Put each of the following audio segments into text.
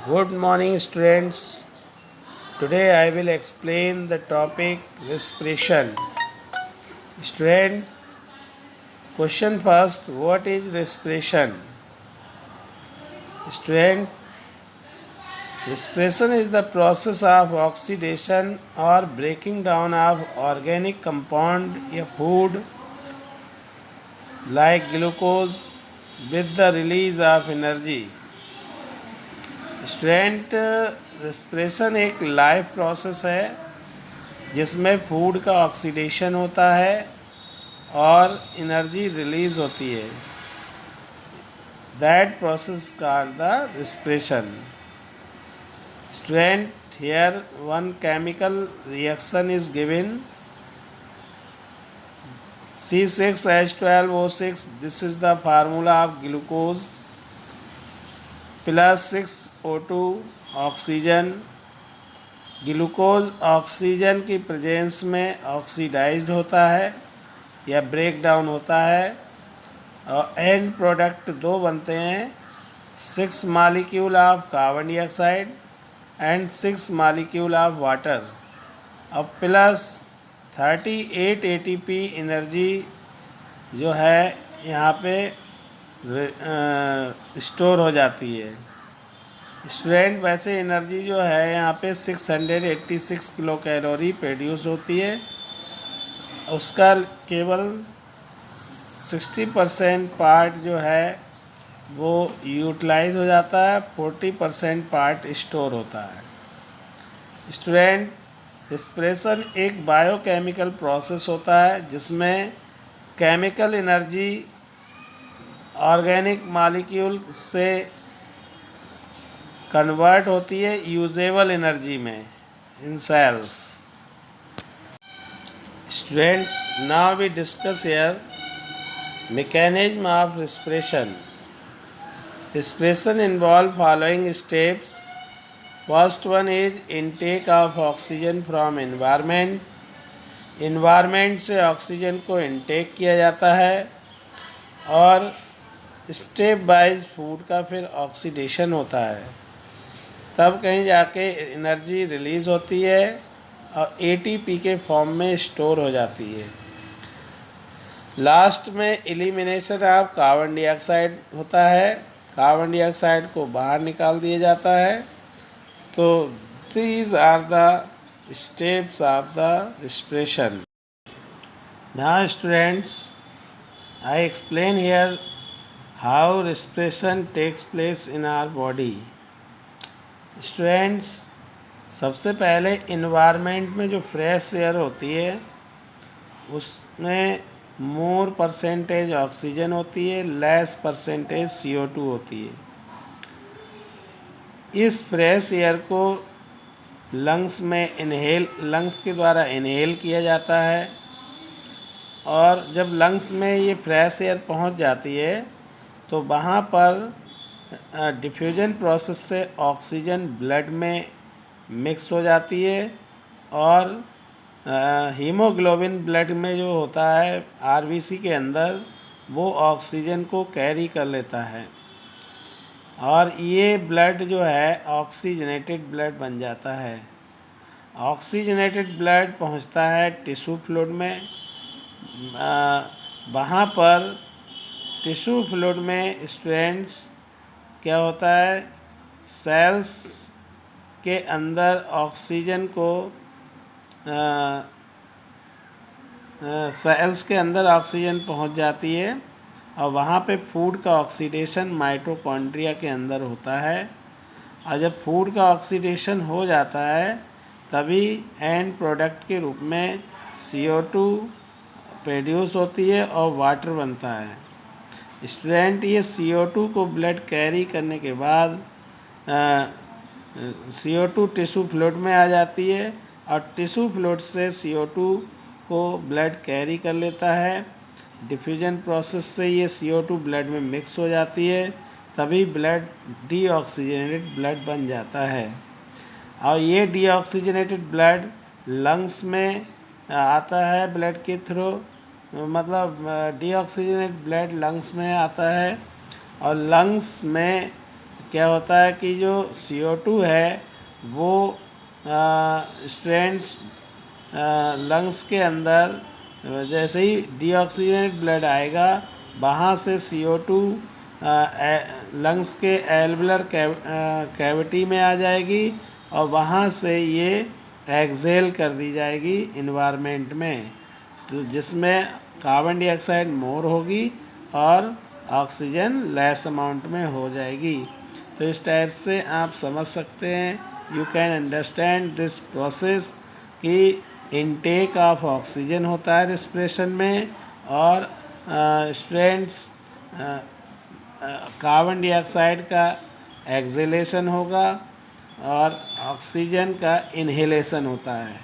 Good morning, students. Today I will explain the topic respiration. Student, question first: what is respiration? Student, respiration is the process of oxidation or breaking down of organic compound या food like glucose with the release of energy. Student respiration एक live process है जिसमें food का oxidation होता है और energy release होती है. That process called the respiration. Student, here one chemical reaction is given. C6H12O6, this is the formula of glucose, plus 6O2 oxygen. Glucose oxygen की प्रेजेंस में ऑक्सीडाइज्ड होता है या ब्रेक डाउन होता है और एंड प्रोडक्ट दो बनते हैं, 6 molecule of carbon dioxide and 6 molecule of water. अब प्लस 38 ATP एनर्जी जो है यहाँ पे स्टोर हो जाती है. स्टूडेंट, वैसे एनर्जी जो है यहाँ पे 686 किलो कैलोरी प्रोड्यूस होती है. उसका केवल 60% पार्ट जो है वो यूटिलाइज हो जाता है, 40% पार्ट स्टोर होता है. स्टूडेंट, रेस्पिरेशन एक बायोकेमिकल प्रोसेस होता है जिसमें केमिकल एनर्जी ऑर्गेनिक मॉलिक्यूल से कन्वर्ट होती है यूजेबल एनर्जी में in cells. Students, now we discuss here mechanism of respiration. Respiration involve following steps. First one is intake of oxygen from environment. environment से oxygen को intake किया जाता है और स्टेप वाइज फूड का फिर ऑक्सीडेशन होता है, तब कहीं जाके एनर्जी रिलीज़ होती है और ATP के फॉर्म में स्टोर हो जाती है. लास्ट में एलिमिनेशन ऑफ कार्बन डाइऑक्साइड होता है, कार्बन डाइऑक्साइड को बाहर निकाल दिया जाता है. तो these are the steps of the respiration. Now students, I explain here how respiration takes place in our body. Students, सबसे पहले इन्वायरमेंट में जो फ्रेश एयर होती है उसमें मोर परसेंटेज ऑक्सीजन होती है, लेस परसेंटेज CO2 होती है. इस फ्रेश एयर को लंग्स के द्वारा इनहेल किया जाता है और जब लंग्स में ये फ्रेश एयर पहुंच जाती है तो वहाँ पर डिफ्यूजन प्रोसेस से ऑक्सीजन ब्लड में मिक्स हो जाती है और हीमोग्लोबिन ब्लड में जो होता है RBC के अंदर वो ऑक्सीजन को कैरी कर लेता है और ये ब्लड जो है ऑक्सीजनेटेड ब्लड बन जाता है. ऑक्सीजनेटेड ब्लड पहुंचता है टिश्यू फ्लूइड में. वहाँ पर टिश्यू फ्लूइड में स्टूडेंट्स क्या होता है, सेल्स के अंदर ऑक्सीजन को सेल्स के अंदर ऑक्सीजन पहुंच जाती है और वहाँ पे फूड का ऑक्सीडेशन माइटोकॉन्ड्रिया के अंदर होता है. और जब फूड का ऑक्सीडेशन हो जाता है तभी एंड प्रोडक्ट के रूप में CO2 प्रोड्यूस होती है और वाटर बनता है. स्टूडेंट, ये CO2 को ब्लड कैरी करने के बाद CO2 टिश्यू फ्लूइड में आ जाती है और टिश्यू फ्लूइड से CO2 को ब्लड कैरी कर लेता है. डिफ्यूजन प्रोसेस से ये CO2 ब्लड में मिक्स हो जाती है, तभी ब्लड डीऑक्सीजनेटेड ब्लड बन जाता है. और ये डीऑक्सीजनेटेड ब्लड लंग्स में आता है ब्लड के थ्रू, मतलब डीऑक्सीजनेटेड ब्लड लंग्स में आता है और लंग्स में क्या होता है कि जो CO2 है वो स्टूडेंट्स लंग्स के अंदर जैसे ही डीऑक्सीजनेट ब्लड आएगा वहाँ से CO2 लंग्स के एल्वुलर कैविटी में आ जाएगी और वहाँ से ये एक्सहेल कर दी जाएगी इन्वायरमेंट में, तो जिसमें कार्बन डाइऑक्साइड मोर होगी और ऑक्सीजन लेस अमाउंट में हो जाएगी। तो इस टाइप से आप समझ सकते हैं, you can understand this process कि इनटेक ऑफ ऑक्सीजन होता है रिस्पिरेशन में और स्टूडेंट्स कार्बन डाइऑक्साइड का एक्सहेलेशन होगा और ऑक्सीजन का इनहेलेशन होता है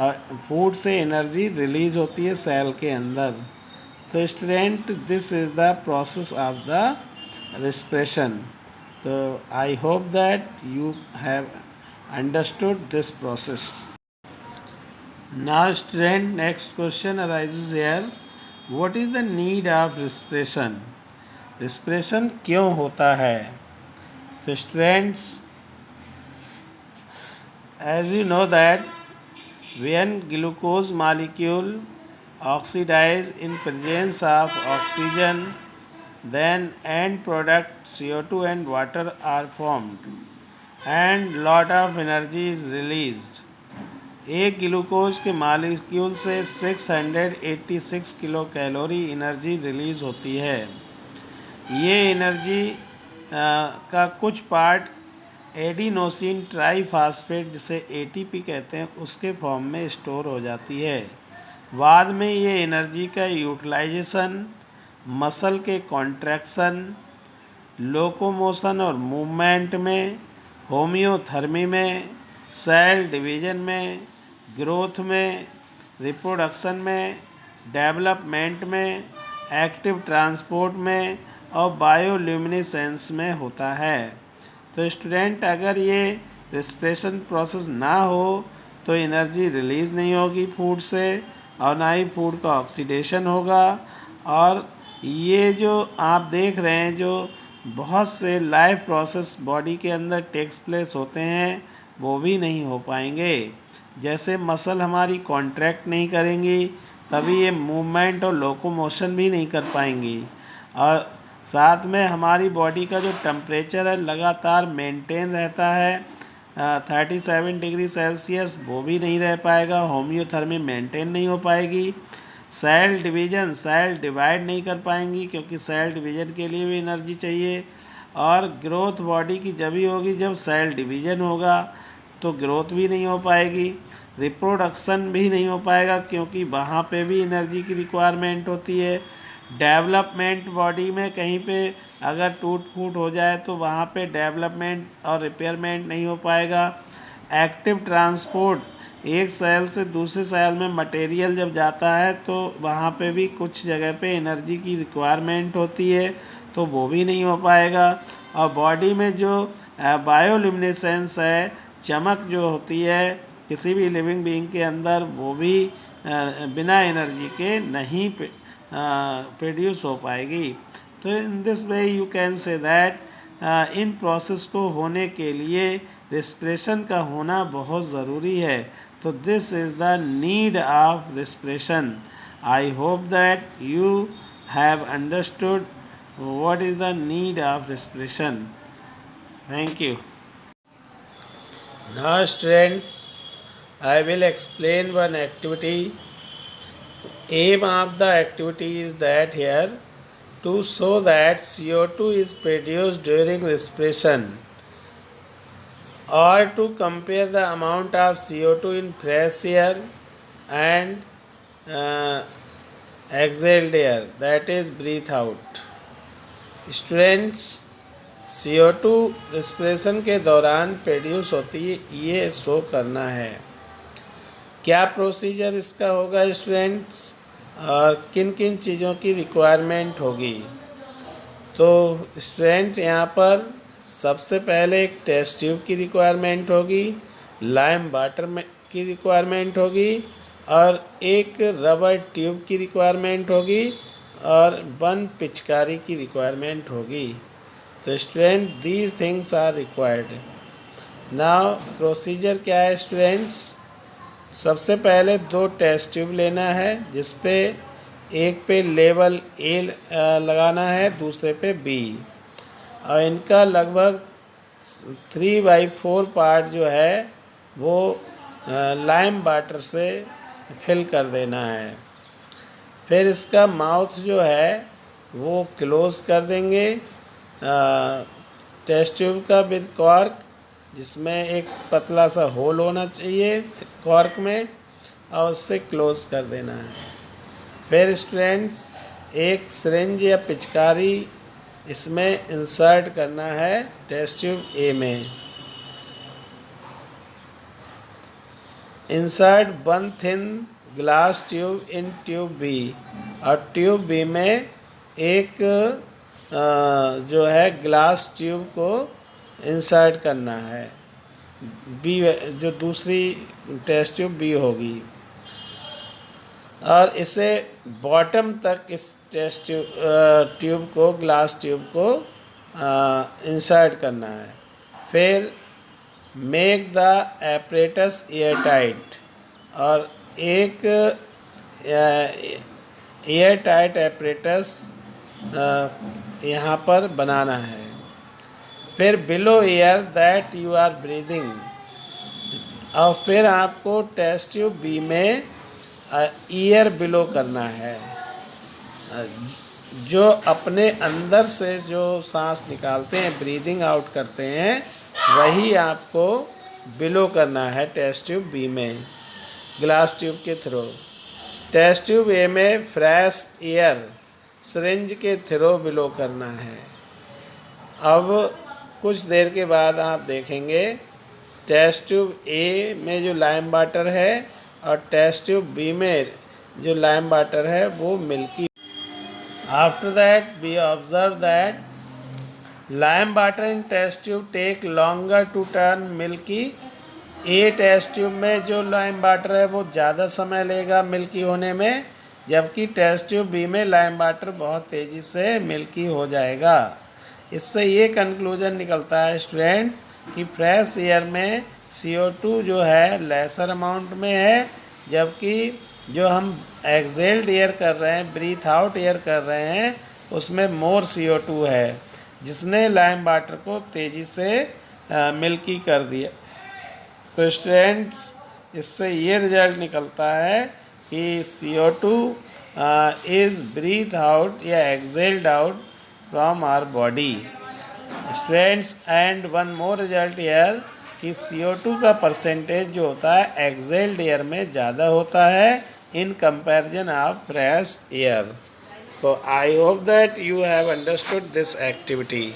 और फूड से एनर्जी रिलीज होती है सेल के अंदर। तो student this is the process of the respiration. So I hope that you have understood this process. Now student, next question arises here, what is the need of respiration? Respiration क्यों होता है? So students, as you know that when glucose molecule oxidize in presence of oxygen, then end product CO2 and water are formed and lot of energy is released. एक glucose के molecule से 686 kilo calorie energy release होती है। ये energy का कुछ part adenosine triphosphate जिसे ATP कहते हैं उसके फॉर्म में स्टोर हो जाती है। बाद में ये एनर्जी का यूटिलाइजेशन मसल के कॉन्ट्रैक्शन, लोकोमोशन और मूवमेंट में, होम्योथर्मी में, सेल डिवीजन में, ग्रोथ में, रिप्रोडक्शन में, डेवलपमेंट में, एक्टिव ट्रांसपोर्ट में और बायोल्यूमिनेसेंस में होता है। तो स्टूडेंट, अगर ये रिस्पिरेशन प्रोसेस ना हो तो एनर्जी रिलीज नहीं होगी फूड से और ना ही फूड का ऑक्सीडेशन होगा और ये जो आप देख रहे हैं जो बहुत से लाइफ प्रोसेस बॉडी के अंदर टेक्स प्लेस होते हैं वो भी नहीं हो पाएंगे। जैसे मसल हमारी कॉन्ट्रैक्ट नहीं करेंगी तभी ये मूवमेंट और लोकोमोशन भी नहीं कर पाएंगी और साथ में हमारी बॉडी का जो टेम्परेचर है लगातार मेंटेन रहता है 37 डिग्री सेल्सियस, वो भी नहीं रह पाएगा, होम्योथर्मी मेंटेन नहीं हो पाएगी। सेल डिवीजन, सेल डिवाइड नहीं कर पाएंगी क्योंकि सेल डिवीजन के लिए भी एनर्जी चाहिए और ग्रोथ बॉडी की जब ही होगी जब सेल डिवीजन होगा, तो ग्रोथ भी नहीं हो पाएगी। रिप्रोडक्शन भी नहीं हो पाएगा क्योंकि वहाँ पे भी एनर्जी की रिक्वायरमेंट होती है। डेवलपमेंट बॉडी में कहीं पे अगर टूट फूट हो जाए तो वहाँ पे डेवलपमेंट और रिपेयरमेंट नहीं हो पाएगा। एक्टिव ट्रांसपोर्ट, एक सेल से दूसरे सेल में मटेरियल जब जाता है तो वहाँ पे भी कुछ जगह पे एनर्जी की रिक्वायरमेंट होती है, तो वो भी नहीं हो पाएगा। और बॉडी में जो बायोल्यूमिनेसेंस है, चमक जो होती है किसी भी लिविंग बीइंग के अंदर, वो भी बिना एनर्जी के नहीं प्रोड्यूस हो पाएगी। तो in this way you can say that in process को होने के लिए रिस्पिरेशन का होना बहुत ज़रूरी है। तो this is the need of respiration. I hope that you have understood what is the need of respiration. Thank you. Now students, I will explain one activity. Aim of the activity is that here to show that CO2 is produced during respiration or to compare the amount of CO2 in fresh air and exhaled air, that is breathe out. Students, CO2 respiration के दौरान produce होती है, ये show करना है। क्या procedure इसका होगा स्टूडेंट्स और किन किन चीज़ों की रिक्वायरमेंट होगी? तो स्टूडेंट, यहाँ पर सबसे पहले एक टेस्ट ट्यूब की रिक्वायरमेंट होगी, लाइम वाटर में की रिक्वायरमेंट होगी और एक रबर ट्यूब की रिक्वायरमेंट होगी और 1 पिचकारी की रिक्वायरमेंट होगी। तो student these things are required. Now procedure क्या है स्टूडेंट्स? सबसे पहले 2 टेस्ट ट्यूब लेना है, जिस पे एक पे लेवल ए लगाना है, दूसरे पे बी, और इनका लगभग 3/4 पार्ट जो है वो लाइम वाटर से फिल कर देना है। फिर इसका माउथ जो है वो क्लोज कर देंगे टेस्ट ट्यूब का विद कॉर्क, जिसमें एक पतला सा होल होना चाहिए कॉर्क में, और उससे क्लोज कर देना है। फिर स्टूडेंट्स एक सिरिंज या पिचकारी इसमें इंसर्ट करना है टेस्ट ट्यूब ए में। Insert 1 thin glass tube in tube B, और ट्यूब बी में एक जो है ग्लास ट्यूब को इंसर्ट करना है, बी जो दूसरी टेस्ट ट्यूब बी होगी, और इसे बॉटम तक इस टेस्ट ट्यूब को ग्लास ट्यूब को इंसर्ट करना है। फिर make the apparatus air tight, और एक एयर टाइट एपरेटस यहाँ पर बनाना है। फिर blow air that you are breathing, और फिर आपको टेस्ट ट्यूब बी में ईयर बिलो करना है। जो अपने अंदर से जो सांस निकालते हैं, ब्रीदिंग आउट करते हैं, वही आपको बिलो करना है टेस्ट ट्यूब बी में ग्लास ट्यूब के थ्रू। टेस्ट ट्यूब ए में फ्रेश एयर सिरिंज के थ्रू बिलो करना है। अब कुछ देर के बाद आप देखेंगे टेस्ट ट्यूब ए में जो लाइम वाटर है और टेस्ट ट्यूब बी में जो लाइम वाटर है वो milky. After that we observe that lime water in test tube take longer to turn milky. A test tube में जो लाइम वाटर है वो ज़्यादा समय लेगा मिल्की होने में, जबकि टेस्ट ट्यूब बी में लाइम वाटर बहुत तेज़ी से मिल्की हो जाएगा। इससे ये कंक्लूजन निकलता है स्टूडेंट्स कि फ्रेश एयर में CO2 जो है लेसर अमाउंट में है, जबकि जो हम एक्सेल्ड एयर कर रहे हैं, ब्रीथ आउट एयर कर रहे हैं, उसमें मोर CO2 है, जिसने लाइम वाटर को तेज़ी से मिल्की कर दिया। तो स्टूडेंट्स इससे ये रिजल्ट निकलता है कि CO2 इज़ ब्रीथ आउट या exhaled out from our body students. And one more result air कि CO2 का परसेंटेज जो होता है एक्सेल्ड एयर में ज़्यादा होता है in comparison of fresh air. So I hope that you have understood this activity.